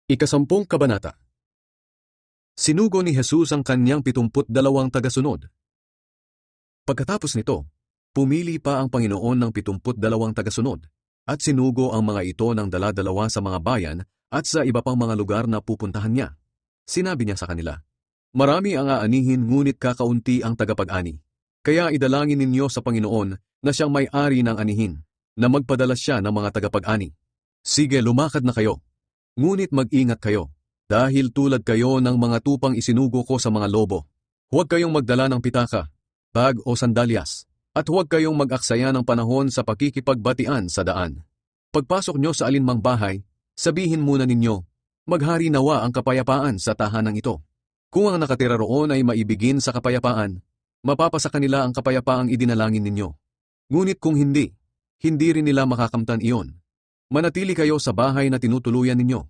Ikasampung Kabanata. Sinugo ni Jesus ang kanyang 72 tagasunod. Pagkatapos nito, pumili pa ang Panginoon ng 72 tagasunod, at sinugo ang mga ito ng dala-dalawa sa mga bayan at sa iba pang mga lugar na pupuntahan niya. Sinabi niya sa kanila, "Marami ang aanihin ngunit kakaunti ang tagapag-ani. Kaya idalangin ninyo sa Panginoon na siyang may-ari ng anihin, na magpadala siya ng mga tagapag-ani. Sige, lumakad na kayo. Ngunit mag-ingat kayo, dahil tulad kayo ng mga tupang isinugo ko sa mga lobo. Huwag kayong magdala ng pitaka, bag o sandalyas, at huwag kayong mag-aksaya ng panahon sa pakikipagbatian sa daan. Pagpasok nyo sa alinmang bahay, sabihin muna ninyo, maghari nawa ang kapayapaan sa tahanang ito. Kung ang nakatira roon ay maibigin sa kapayapaan, mapapasa kanila ang kapayapaang idinalangin ninyo. Ngunit kung hindi, hindi rin nila makakamtan iyon. Manatili kayo sa bahay na tinutuluyan ninyo.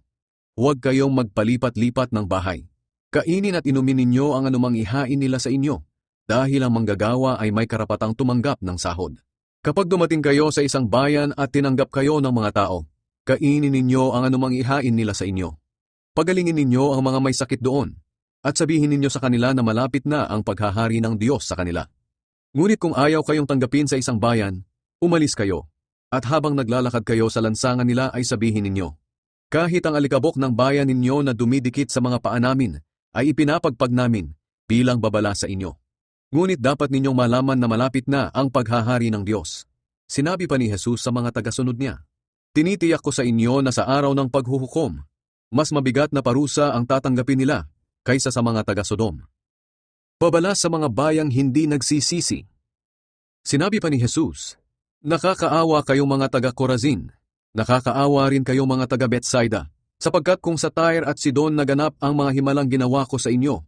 Huwag kayong magpalipat-lipat ng bahay. Kainin at inumin ninyo ang anumang ihain nila sa inyo, dahil ang manggagawa ay may karapatang tumanggap ng sahod. Kapag dumating kayo sa isang bayan at tinanggap kayo ng mga tao, kainin ninyo ang anumang ihain nila sa inyo. Pagalingin ninyo ang mga may sakit doon, at sabihin ninyo sa kanila na malapit na ang paghahari ng Diyos sa kanila. Ngunit kung ayaw kayong tanggapin sa isang bayan, umalis kayo. At habang naglalakad kayo sa lansangan nila ay sabihin ninyo, kahit ang alikabok ng bayan ninyo na dumidikit sa mga paa namin ay ipinapagpag namin bilang babala sa inyo. Ngunit dapat ninyong malaman na malapit na ang paghahari ng Diyos. Sinabi pa ni Jesus sa mga tagasunod niya, tinitiyak ko sa inyo na sa araw ng paghuhukom, mas mabigat na parusa ang tatanggapin nila kaysa sa mga taga-Sodom. Babala sa mga bayang hindi nagsisisi. Sinabi pa ni Jesus, nakakaawa kayong mga taga-Corazin, nakakaawa rin kayong mga taga-Bethsaida, sapagkat kung sa Tyre at Sidon naganap ang mga himalang ginawa ko sa inyo,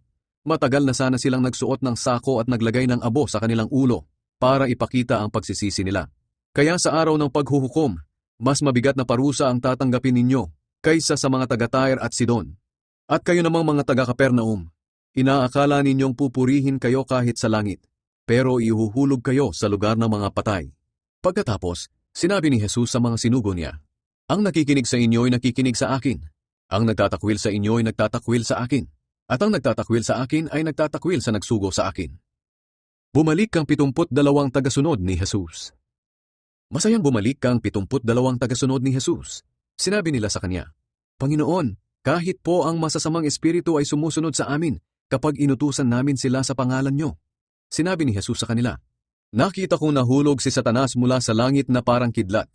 matagal na sana silang nagsuot ng sako at naglagay ng abo sa kanilang ulo para ipakita ang pagsisisi nila. Kaya sa araw ng paghuhukom, mas mabigat na parusa ang tatanggapin ninyo kaysa sa mga taga-Tyre at Sidon. At kayo namang mga taga-Capernaum, inaakala ninyong pupurihin kayo kahit sa langit, pero ihuhulog kayo sa lugar ng mga patay. Pagkatapos, sinabi ni Jesus sa mga sinugo niya, ang nakikinig sa inyo ay nakikinig sa akin, ang nagtatakwil sa inyo ay nagtatakwil sa akin, at ang nagtatakwil sa akin ay nagtatakwil sa nagsugo sa akin. Bumalik kang 72 tagasunod ni Jesus. Masayang bumalik kang 72 tagasunod ni Jesus. Sinabi nila sa kanya, Panginoon, kahit po ang masasamang espiritu ay sumusunod sa amin kapag inutusan namin sila sa pangalan niyo. Sinabi ni Jesus sa kanila, nakita kong nahulog si Satanas mula sa langit na parang kidlat.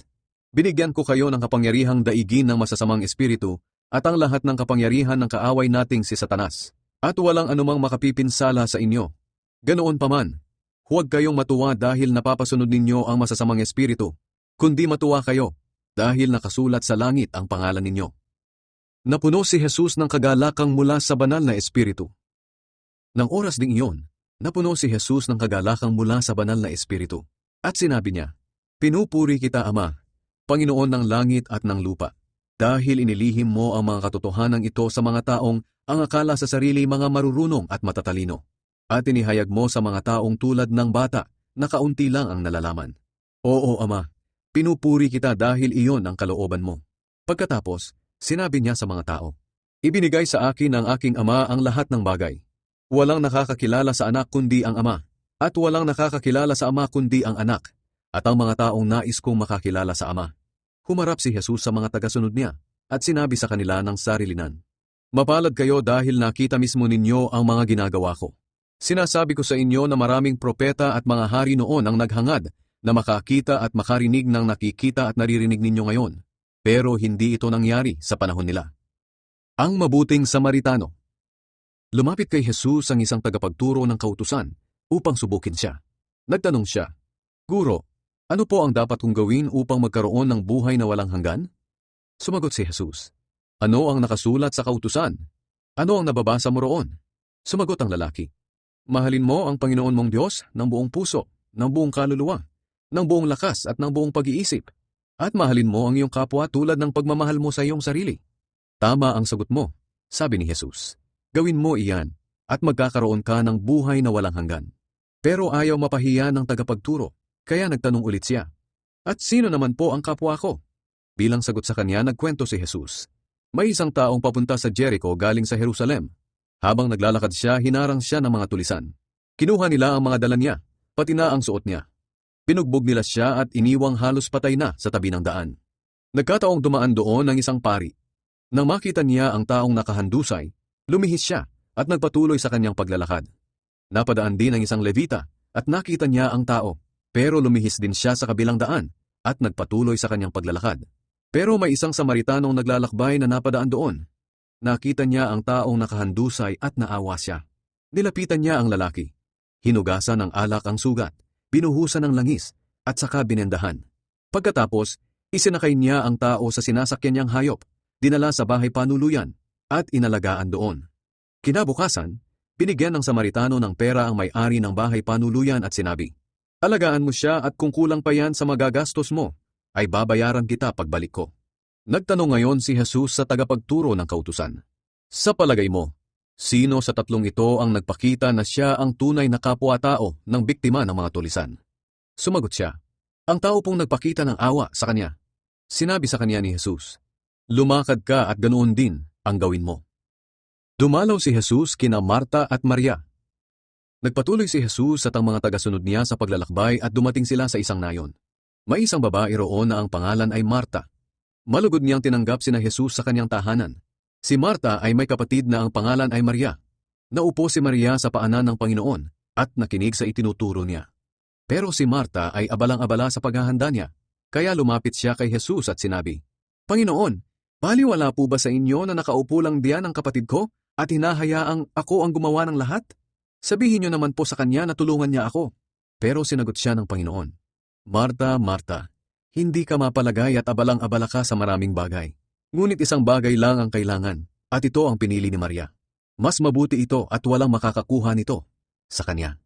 Binigyan ko kayo ng kapangyarihang daigin ng masasamang espiritu at ang lahat ng kapangyarihan ng kaaway nating si Satanas. At walang anumang makapipinsala sa inyo. Ganoon pa man, huwag kayong matuwa dahil napapasunod ninyo ang masasamang espiritu, kundi matuwa kayo dahil nakasulat sa langit ang pangalan ninyo. Napuno si Jesus ng kagalakang mula sa banal na espiritu. Nang oras ding iyon, napuno si Jesus ng kagalakang mula sa banal na espiritu. At sinabi niya, pinupuri kita Ama, Panginoon ng langit at ng lupa, dahil inilihim mo ang mga katotohanan ito sa mga taong ang akala sa sarili mga marurunong at matatalino. At inihayag mo sa mga taong tulad ng bata na kaunti lang ang nalalaman. Oo Ama, pinupuri kita dahil iyon ang kalooban mo. Pagkatapos, sinabi niya sa mga tao, ibinigay sa akin ng aking Ama ang lahat ng bagay. Walang nakakakilala sa anak kundi ang Ama, at walang nakakakilala sa Ama kundi ang anak, at ang mga taong nais kong makakilala sa Ama. Humarap si Jesus sa mga tagasunod niya, at sinabi sa kanila ng sarilinan, mapalad kayo dahil nakita mismo ninyo ang mga ginagawa ko. Sinasabi ko sa inyo na maraming propeta at mga hari noon ang naghangad na makakita at makarinig ng nakikita at naririnig ninyo ngayon, pero hindi ito nangyari sa panahon nila. Ang mabuting Samaritano. Lumapit kay Jesus ang isang tagapagturo ng kautusan upang subukin siya. Nagtanong siya, Guro, ano po ang dapat kong gawin upang magkaroon ng buhay na walang hanggan? Sumagot si Jesus, ano ang nakasulat sa kautusan? Ano ang nababasa mo roon? Sumagot ang lalaki, mahalin mo ang Panginoon mong Diyos ng buong puso, ng buong kaluluwa, ng buong lakas at ng buong pag-iisip, at mahalin mo ang iyong kapwa tulad ng pagmamahal mo sa iyong sarili. Tama ang sagot mo, sabi ni Jesus. Gawin mo iyan, at magkakaroon ka ng buhay na walang hanggan. Pero ayaw mapahiya ng tagapagturo, kaya nagtanong ulit siya, at sino naman po ang kapwa ko? Bilang sagot sa kanya, nagkwento si Jesus. May isang taong papunta sa Jericho galing sa Jerusalem. Habang naglalakad siya, hinarang siya ng mga tulisan. Kinuha nila ang mga dala niya, pati na ang suot niya. Binugbog nila siya at iniwang halos patay na sa tabi ng daan. Nagkataong dumaan doon ang isang pari. Nang makita niya ang taong nakahandusay, lumihis siya at nagpatuloy sa kanyang paglalakad. Napadaan din ang isang Levita at nakita niya ang tao, pero lumihis din siya sa kabilang daan at nagpatuloy sa kanyang paglalakad. Pero may isang Samaritanong naglalakbay na napadaan doon. Nakita niya ang taong nakahandusay at naawa siya. Nilapitan niya ang lalaki. Hinugasan ng alak ang sugat, binuhusan ng langis, at saka binendahan. Pagkatapos, isinakay niya ang tao sa sinasakyan niyang hayop, dinala sa bahay panuluyan, at inalagaan doon. Kinabukasan, binigyan ng Samaritano ng pera ang may-ari ng bahay panuluyan at sinabi, "Alagaan mo siya at kung kulang pa yan sa magagastos mo, ay babayaran kita pagbalik ko." Nagtanong ngayon si Jesus sa tagapagturo ng kautusan, "Sa palagay mo, sino sa tatlong ito ang nagpakita na siya ang tunay na kapwa-tao ng biktima ng mga tulisan?" Sumagot siya, "Ang tao pong nagpakita ng awa sa kanya." Sinabi sa kanya ni Jesus, "Lumakad ka at ganoon din ang gawin mo." Dumalaw si Jesus kina Marta at Maria. Nagpatuloy si Jesus at ang mga tagasunod niya sa paglalakbay at dumating sila sa isang nayon. May isang babae roon na ang pangalan ay Marta. Malugod niyang tinanggap sina Jesus sa kanyang tahanan. Si Marta ay may kapatid na ang pangalan ay Maria. Naupo si Maria sa paanan ng Panginoon at nakinig sa itinuturo niya. Pero si Marta ay abalang-abala sa paghahanda niya, kaya lumapit siya kay Jesus at sinabi, "Panginoon, baliwala po ba sa inyo na nakaupo lang diyan ang kapatid ko at hinahayaang ako ang gumawa ng lahat? Sabihin niyo naman po sa kanya na tulungan niya ako." Pero sinagot siya ng Panginoon, "Marta, Marta, hindi ka mapalagay at abalang-abala ka sa maraming bagay. Ngunit isang bagay lang ang kailangan, at ito ang pinili ni Maria. Mas mabuti ito at walang makakakuha nito sa kanya."